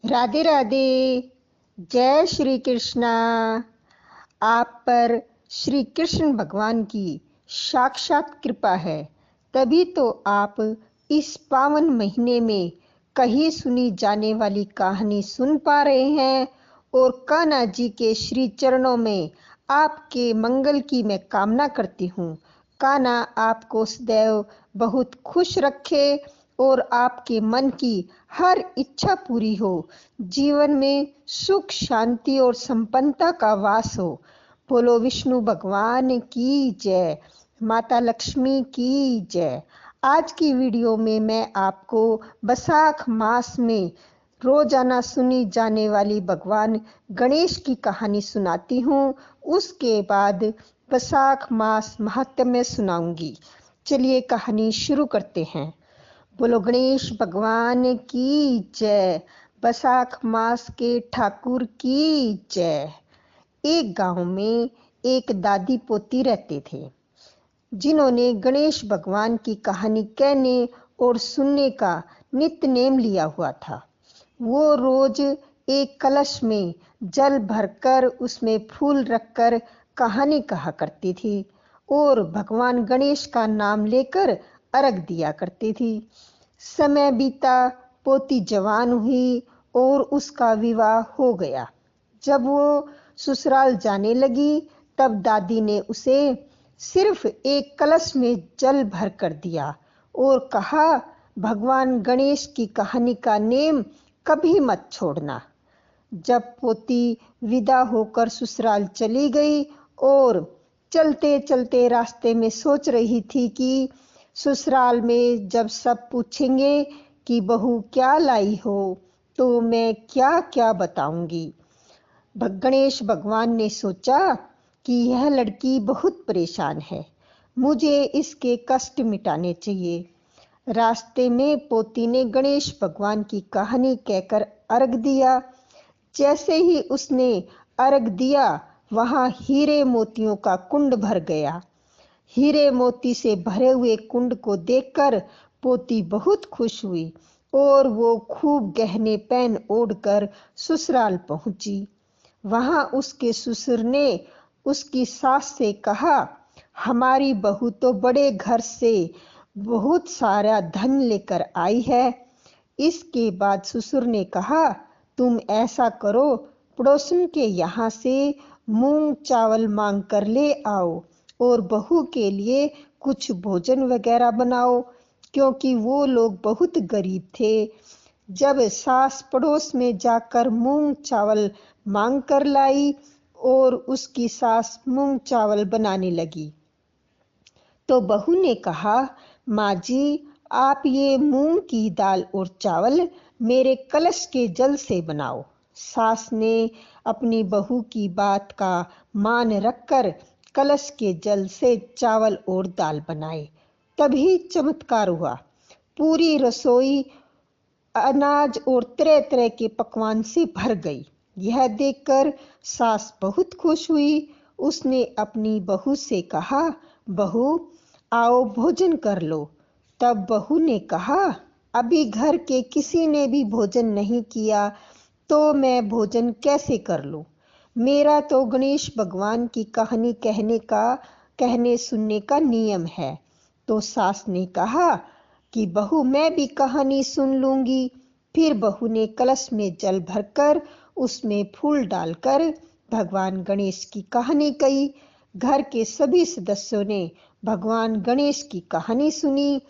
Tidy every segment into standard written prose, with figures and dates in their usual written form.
राधे राधे। जय श्री कृष्णा। आप पर श्री कृष्ण भगवान की साक्षात कृपा है, तभी तो आप इस पावन महीने में कहीं सुनी जाने वाली कहानी सुन पा रहे हैं। और कान्हा जी के श्री चरणों में आपके मंगल की मैं कामना करती हूँ। कान्हा आपको सदैव बहुत खुश रखे और आपके मन की हर इच्छा पूरी हो। जीवन में सुख शांति और संपन्नता का वास हो। बोलो विष्णु भगवान की जय, माता लक्ष्मी की जय। आज की वीडियो में मैं आपको बैसाख मास में रोजाना सुनी जाने वाली भगवान गणेश की कहानी सुनाती हूँ। उसके बाद बैसाख मास महात्म्य सुनाऊंगी। चलिए कहानी शुरू करते हैं। बोलो गणेश भगवान की जय, बैसाख मास के ठाकुर की जय। एक गांव में एक दादी पोती रहते थे, जिन्होंने गणेश भगवान की कहानी कहने और सुनने का नित्य नेम लिया हुआ था। वो रोज एक कलश में जल भरकर उसमें फूल रखकर कहानी कहा करती थी और भगवान गणेश का नाम लेकर अर्घ दिया करती थी। समय बीता, पोती जवान हुई और उसका विवाह हो गया। जब वो ससुराल जाने लगी, तब दादी ने उसे सिर्फ एक कलश में जल भर कर दिया और कहा, भगवान गणेश की कहानी का नेम कभी मत छोड़ना। जब पोती विदा होकर ससुराल चली गई और चलते चलते रास्ते में सोच रही थी कि ससुराल में जब सब पूछेंगे कि बहू क्या लाई हो, तो मैं क्या क्या बताऊंगी। गणेश भगवान ने सोचा कि यह लड़की बहुत परेशान है, मुझे इसके कष्ट मिटाने चाहिए। रास्ते में पोती ने गणेश भगवान की कहानी कहकर अर्घ दिया। जैसे ही उसने अर्घ दिया, वहां हीरे मोतियों का कुंड भर गया। हीरे मोती से भरे हुए कुंड को देखकर पोती बहुत खुश हुई और वो खूब गहने पहन ओढ़कर ससुराल पहुंची। वहां उसके ससुर ने उसकी सास से कहा, हमारी बहू तो बड़े घर से बहुत सारा धन लेकर आई है। इसके बाद ससुर ने कहा, तुम ऐसा करो, पड़ोसन के यहाँ से मूंग चावल मांग कर ले आओ और बहू के लिए कुछ भोजन वगैरह बनाओ, क्योंकि वो लोग बहुत गरीब थे। जब सास पड़ोस में जाकर मूंग चावल मांग कर लाई और उसकी सास मूंग चावल बनाने लगी, तो बहू ने कहा, माँ जी, आप ये मूंग की दाल और चावल मेरे कलश के जल से बनाओ। सास ने अपनी बहू की बात का मान रखकर कलश के जल से चावल और दाल बनाए। तभी चमत्कार हुआ। पूरी रसोई अनाज और तरह तरह के पकवान से भर गई। यह देखकर सास बहुत खुश हुई। उसने अपनी बहू से कहा, बहू आओ भोजन कर लो। तब बहू ने कहा, अभी घर के किसी ने भी भोजन नहीं किया, तो मैं भोजन कैसे कर लूं। मेरा तो गणेश भगवान की कहानी कहने सुनने का नियम है। तो सास ने कहा कि बहू मैं भी कहानी सुन लूंगी। फिर बहू ने कलश में जल भरकर उसमें फूल डालकर भगवान गणेश की कहानी कही। घर के सभी सदस्यों ने भगवान गणेश की कहानी सुनी।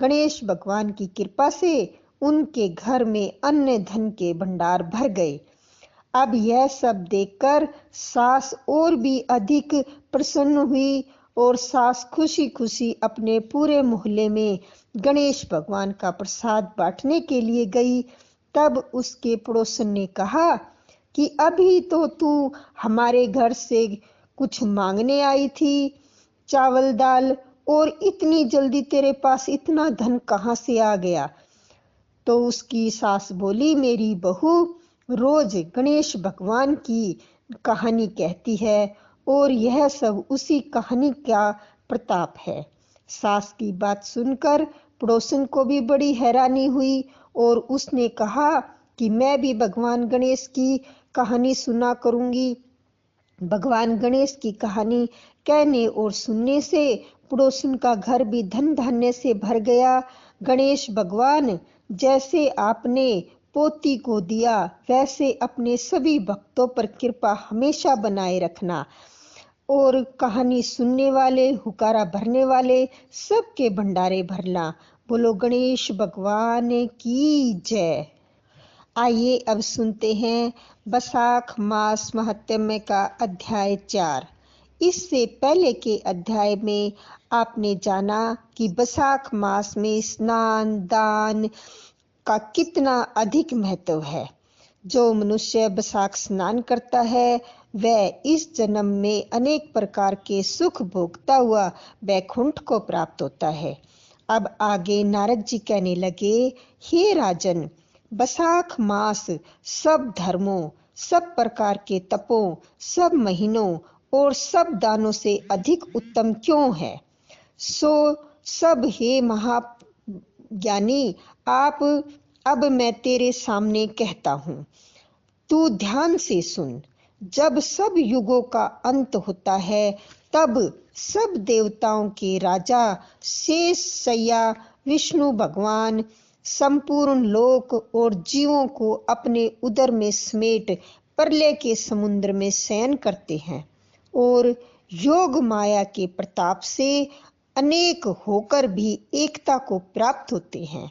गणेश भगवान की कृपा से उनके घर में अन्न धन के भंडार भर गए। अब यह सब देखकर सास और भी अधिक प्रसन्न हुई और सास खुशी खुशी अपने पूरे मोहल्ले में गणेश भगवान का प्रसाद बांटने के लिए गई। तब उसके पड़ोसन ने कहा कि अभी तो तू हमारे घर से कुछ मांगने आई थी, चावल दाल, और इतनी जल्दी तेरे पास इतना धन कहाँ से आ गया। तो उसकी सास बोली, मेरी बहू रोज गणेश भगवान की कहानी कहती है और यह सब उसी कहानी का प्रताप है। सास की बात सुनकर पड़ोसन को भी बड़ी हैरानी हुई और उसने कहा कि मैं भी भगवान गणेश की कहानी सुना करूंगी। भगवान गणेश की कहानी कहने और सुनने से पड़ोसन का घर भी धन धान्य से भर गया। गणेश भगवान, जैसे आपने पोती को दिया वैसे अपने सभी भक्तों पर कृपा हमेशा बनाए रखना और कहानी सुनने वाले, हुकारा भरने वाले सबके भंडारे भरना। बोलो गणेश भगवान की जय। आइए अब सुनते हैं बैसाख मास महात्म्य का अध्याय 4। इससे पहले के अध्याय में आपने जाना कि बैसाख मास में स्नान दान का कितना अधिक महत्व है। जो मनुष्य बैसाख स्नान करता है वह इस जन्म में अनेक प्रकार के सुख भोगता हुआ वैकुंठ को प्राप्त होता है। अब आगे नारद जी कहने लगे, हे राजन, बैसाख मास सब धर्मों, सब प्रकार के तपों, सब महीनों और सब दानों से अधिक उत्तम क्यों है? सो सब हे महाज्ञानी, आप अब मैं तेरे सामने कहता हूँ, तू ध्यान से सुन। जब सब युगों का अंत होता है तब सब देवताओं के राजा शेष सैया विष्णु भगवान संपूर्ण लोक और जीवों को अपने उदर में समेट प्रलय के समुद्र में शयन करते हैं और योग माया के प्रताप से अनेक होकर भी एकता को प्राप्त होते हैं।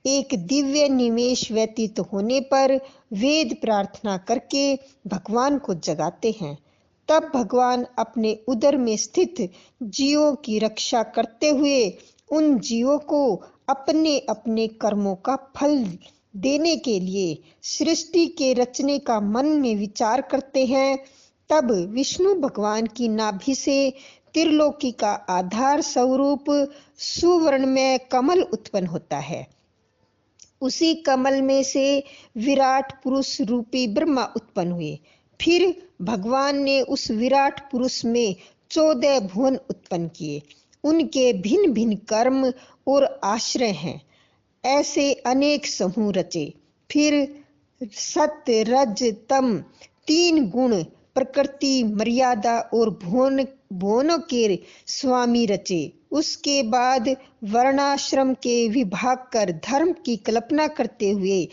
एक दिव्य निमेष व्यतीत होने पर वेद प्रार्थना करके भगवान को जगाते हैं। तब भगवान अपने उदर में स्थित जीवों की रक्षा करते हुए उन जीवों को अपने अपने कर्मों का फल देने के लिए सृष्टि के रचने का मन में विचार करते हैं। तब विष्णु भगवान की नाभि से त्रिलोकी का आधार स्वरूप सुवर्णमय कमल उत्पन्न होता है। उसी कमल में से विराट पुरुष रूपी ब्रह्मा उत्पन्न हुए। फिर भगवान ने उस विराट पुरुष में 14 भुवन उत्पन्न किए। उनके भिन्न भिन्न कर्म और आश्रय हैं। ऐसे अनेक समूह रचे। फिर सत्य रज तम 3 गुण प्रकृति मर्यादा और भुवनों के स्वामी रचे। उसके बाद वर्णाश्रम के विभाग कर धर्म की कल्पना करते हुए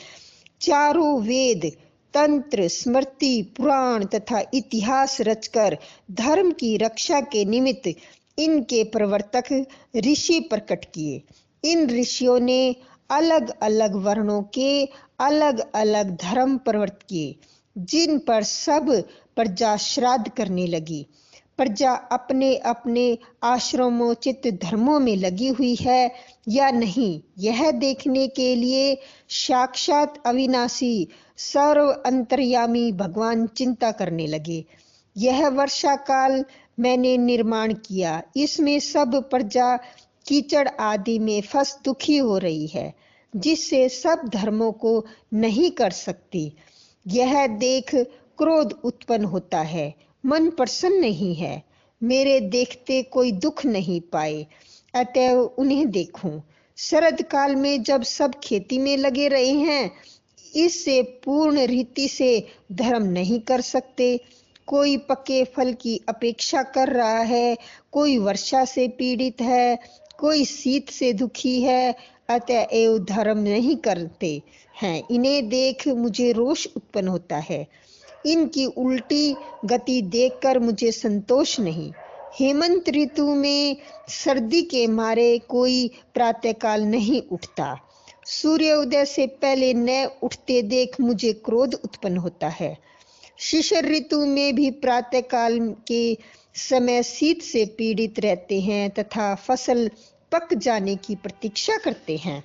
चारों वेद तंत्र स्मृति पुराण तथा इतिहास रचकर धर्म की रक्षा के निमित्त इनके प्रवर्तक ऋषि प्रकट किए। इन ऋषियों ने अलग अलग वर्णों के अलग अलग धर्म प्रवर्त किए, जिन पर सब प्रजा श्राद्ध करने लगी। प्रजा अपने अपने आश्रमोचित धर्मों में लगी हुई है या नहीं, यह देखने के लिए साक्षात अविनाशी सर्व अंतर्यामी भगवान चिंता करने लगे। यह वर्षा काल मैंने निर्माण किया, इसमें सब प्रजा कीचड़ आदि में फंस दुखी हो रही है, जिससे सब धर्मों को नहीं कर सकती। यह देख क्रोध उत्पन्न होता है, मन प्रसन्न नहीं है। मेरे देखते कोई दुख नहीं पाए, अतएव उन्हें देखूं। शरद काल में जब सब खेती में लगे रहे हैं, इससे पूर्ण रीति से धर्म नहीं कर सकते। कोई पके फल की अपेक्षा कर रहा है, कोई वर्षा से पीड़ित है, कोई शीत से दुखी है, अतएव धर्म नहीं करते हैं। इन्हें देख मुझे रोष उत्पन्न होता है। इनकी उल्टी गति देखकर मुझे संतोष नहीं। हेमंत ऋतु में सर्दी के मारे कोई प्रातःकाल नहीं उठता। सूर्योदय से पहले न उठते देख मुझे क्रोध उत्पन्न होता है। शिशिर ऋतु में भी प्रातःकाल के समय शीत से पीड़ित रहते हैं तथा फसल पक जाने की प्रतीक्षा करते हैं।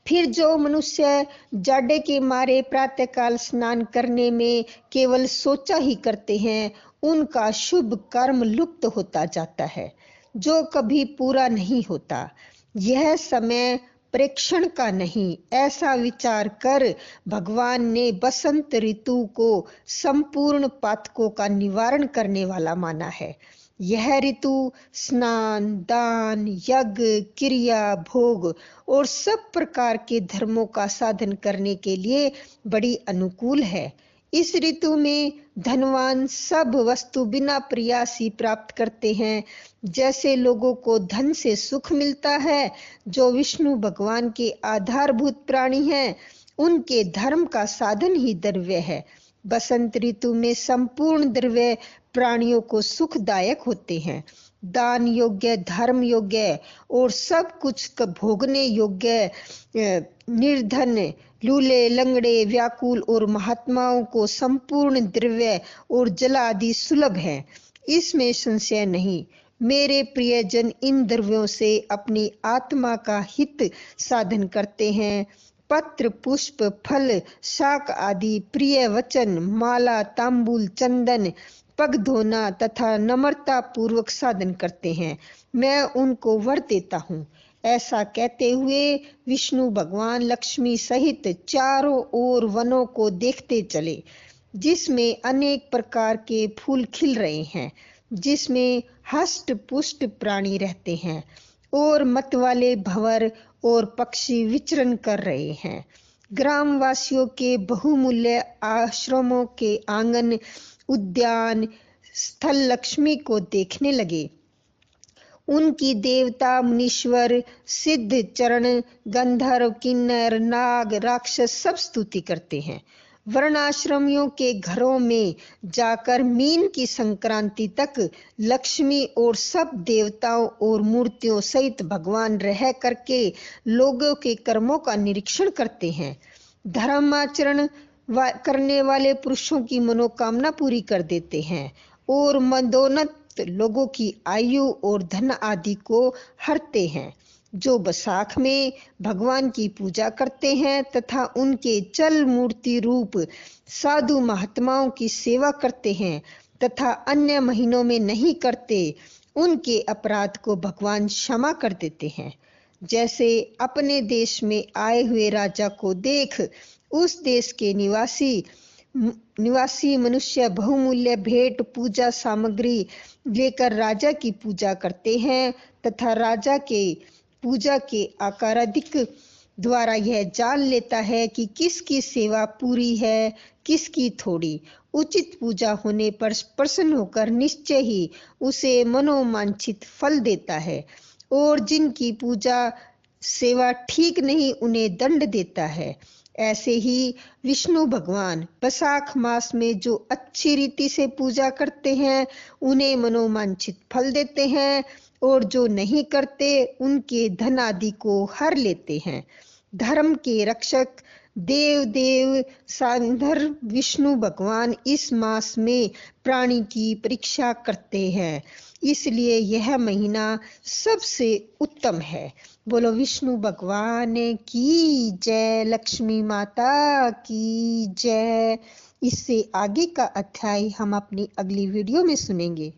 फिर जो मनुष्य जाड़े के मारे प्रातःकाल स्नान करने में केवल सोचा ही करते हैं, उनका शुभ कर्म लुप्त होता जाता है, जो कभी पूरा नहीं होता। यह समय प्रेक्षण का नहीं, ऐसा विचार कर भगवान ने बसंत ऋतु को संपूर्ण पातकों का निवारण करने वाला माना है। यह ऋतु स्नान, दान, यज्ञ, क्रिया, भोग और सब प्रकार के धर्मों का साधन करने के लिए बड़ी अनुकूल है। इस ऋतु में धनवान सब वस्तु बिना प्रयास ही प्राप्त करते हैं। जैसे लोगों को धन से सुख मिलता है, जो विष्णु भगवान के आधारभूत प्राणी हैं, उनके धर्म का साधन ही द्रव्य है। बसंत ऋतु में संपूर्ण द्रव्य प्राणियों को सुखदायक होते हैं। दान योग्य, धर्म योग्य और सब कुछ भोगने योग्य निर्धन, लूले, लंगड़े, व्याकुल और महात्माओं को संपूर्ण द्रव्य और जल आदि सुलभ है, इसमें संशय नहीं। मेरे प्रियजन इन द्रव्यों से अपनी आत्मा का हित साधन करते हैं। पत्र, पुष्प, फल, शाक आदि प्रिय वचन, माला, तांबूल, चंदन, पग धोना तथा नम्रता पूर्वक साधन करते हैं। मैं उनको वर देता हूँ। ऐसा कहते हुए विष्णु भगवान लक्ष्मी सहित चारों ओर वनों को देखते चले, जिसमें अनेक प्रकार के फूल खिल रहे हैं, जिसमें हष्ट पुष्ट प्राणी रहते हैं और मत वाले भंवर और पक्षी विचरण कर रहे हैं। ग्रामवासियों के बहुमूल्य आश्रमों के आंगन, उद्यान स्थल लक्ष्मी को देखने लगे। उनकी देवता, मुनीश्वर, सिद्ध, चरण, गंधर्व, किन्नर, नाग, राक्षस सब स्तुति करते हैं। वर्णाश्रमियों के घरों में जाकर मीन की संक्रांति तक लक्ष्मी और सब देवताओं और मूर्तियों सहित भगवान रह करके लोगों के कर्मों का निरीक्षण करते हैं। धर्माचरण करने वाले पुरुषों की मनोकामना पूरी कर देते हैं और मदोन्नत लोगों की आयु और धन आदि को हरते हैं। जो बैसाख में भगवान की पूजा करते हैं तथा उनके चल मूर्ति रूप साधु महात्माओं की सेवा करते हैं तथा अन्य महीनों में नहीं करते, उनके अपराध को भगवान क्षमा कर देते हैं। जैसे अपने देश में आए हुए राजा को देख उस देश के निवासी मनुष्य बहुमूल्य भेंट पूजा सामग्री लेकर राजा की पूजा करते हैं तथा राजा के पूजा के आकारादिक द्वारा यह जान लेता है कि किसकी सेवा पूरी है, किसकी थोड़ी। उचित पूजा होने पर प्रसन्न होकर निश्चय ही उसे मनोवांछित फल देता है और जिनकी पूजा सेवा ठीक नहीं उन्हें दंड देता है। ऐसे ही विष्णु भगवान बैसाख मास में जो अच्छी रीति से पूजा करते हैं उन्हें मनोवांछित फल देते हैं और जो नहीं करते उनके धन आदि को हर लेते हैं। धर्म के रक्षक देव सांधर विष्णु भगवान इस मास में प्राणी की परीक्षा करते हैं, इसलिए यह महीना सबसे उत्तम है। बोलो विष्णु भगवान की जय, लक्ष्मी माता की जय। इससे आगे का अध्याय हम अपनी अगली वीडियो में सुनेंगे।